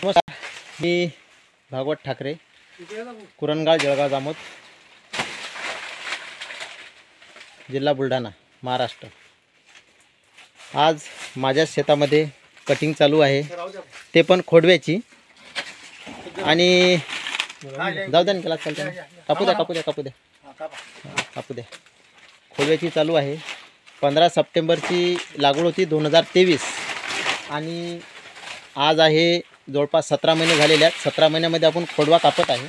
नमस्कार, मी भागवत ठाकरे, कुरणगाव, जळगाव जामोद, जिल्हा बुलढाणा, महाराष्ट्र. आज माझ्या शेतामध्ये कटिंग चालू आहे, ते पण खोडव्याची. आणि जाऊ द्या ना, त्याला चालते ना, कापू द्या. खोडव्याची चालू आहे. 15 सप्टेंबरची लागवड होती 2023 आणि आज आहे जवळपास 17 महिने झालेले आहेत. 17 महिन्यामध्ये आपण खोडवा कापत आहे.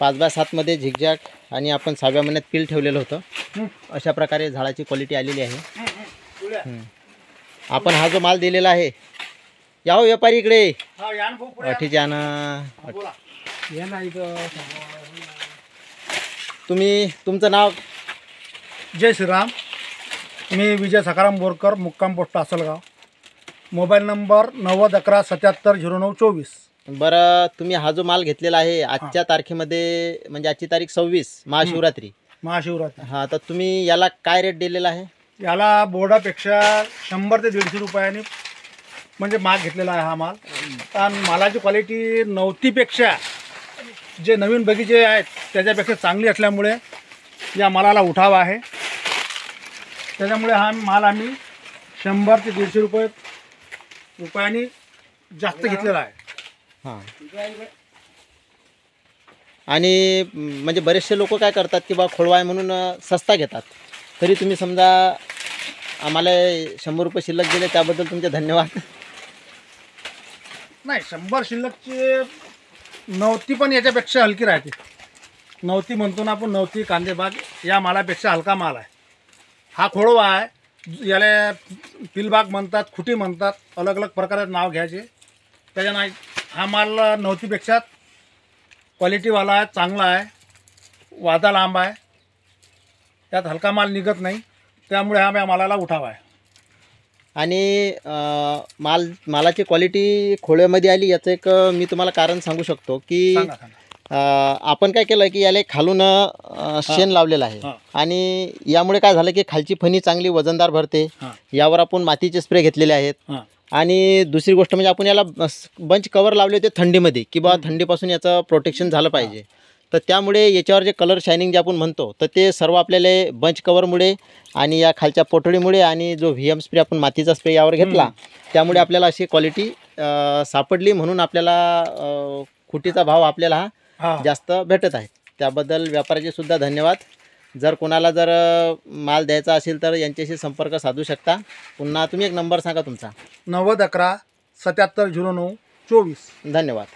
5x7 मध्ये झिगझॅग आणि आपण 6व्या महिन्यात पील ठेवलेलं होतं. अशा प्रकारे झाडाची क्वालिटी आलेली आहे. आपण हा जो माल दिलेला आहे, या हो व्यापारी इकडे, अठीच्या ना. तुमचं नाव? जय श्रीराम. मी विजय सकाराम बोरकर, मुक्काम पोस्ट आसलगाव. Mobile number 9011770924. बरं, तुम्ही हा जो माल घेतलेला आहे आजच्या तारखेमध्ये, म्हणजे आजची तारीख 26 महाशिवरात्री. हां, तर तुम्ही याला काय रेट दिलेला आहे? याला बोर्डापेक्षा 100 ते 150 रुपयांनी म्हणजे माल घेतलेला आहे हा माल. आणि मालाची क्वालिटी नवतीपेक्षा जे नवीन बगीचे आहेत त्याच्यापेक्षा चांगली असल्यामुळे या मालाला उठाव आहे. त्याच्यामुळे हा माल आम्ही 100 ते 150 रुपयांनी जास्त घेतलेला आहे. हां, आणि म्हणजे बरेचसे लोक काय करतात की बा खोडवा आहे म्हणून सस्ता घेतात. तरी तुम्ही समजा आम्हाला 100 रुपये शिल्लक दिले, त्याबद्दल तुमचे धन्यवाद. नाही, 100 शिल्लकचे नवती पण याच्यापेक्षा हलकी राहते. नवती म्हणतो ना आपण, नवती कांदेबाग या मालापेक्षा हलका माल आहे. हा खोडवा आहे, याला पिलबाग म्हणतात, खुटी म्हणतात, अलग अलग प्रकारे नाव घ्यायचे. त्याच्या नाही, हा माल नवतीपेक्षा क्वालिटीवाला आहे, चांगला आहे, वादा लांब आहे, त्यात हलका माल निघत नाही. त्यामुळे हा मालाला उठाव आहे. आणि मालाची क्वालिटी खोडव्यामध्ये आली याचं एक मी तुम्हाला कारण सांगू शकतो की आपण काय केलं की याला खालून शेण लावलेलं आहे. आणि यामुळे काय झालं की खालची फणी चांगली वजनदार भरते. यावर आपण मातीचे स्प्रे घेतलेले आहेत. आणि दुसरी गोष्ट म्हणजे आपण याला बंच कवर लावले होते थंडीमध्ये, की बा थंडीपासून याचं प्रोटेक्शन झालं पाहिजे. तर त्यामुळे याच्यावर जे कलर शायनिंग जे आपण म्हणतो, तर ते सर्व आपल्याला बंच कवरमुळे आणि या खालच्या पोटळीमुळे आणि जो VM स्प्रे आपण मातीचा स्प्रे यावर घेतला, त्यामुळे आपल्याला अशी क्वालिटी सापडली. म्हणून आपल्याला खुटीचा भाव आपल्याला हा जास्त भेटत आहे. त्याबद्दल व्यापाऱ्याचे सुद्धा धन्यवाद. जर कोणाला माल द्यायचा असेल तर यांच्याशी संपर्क साधू शकता. पुन्हा तुम्ही एक नंबर सांगा तुमचा. 9011770924. धन्यवाद.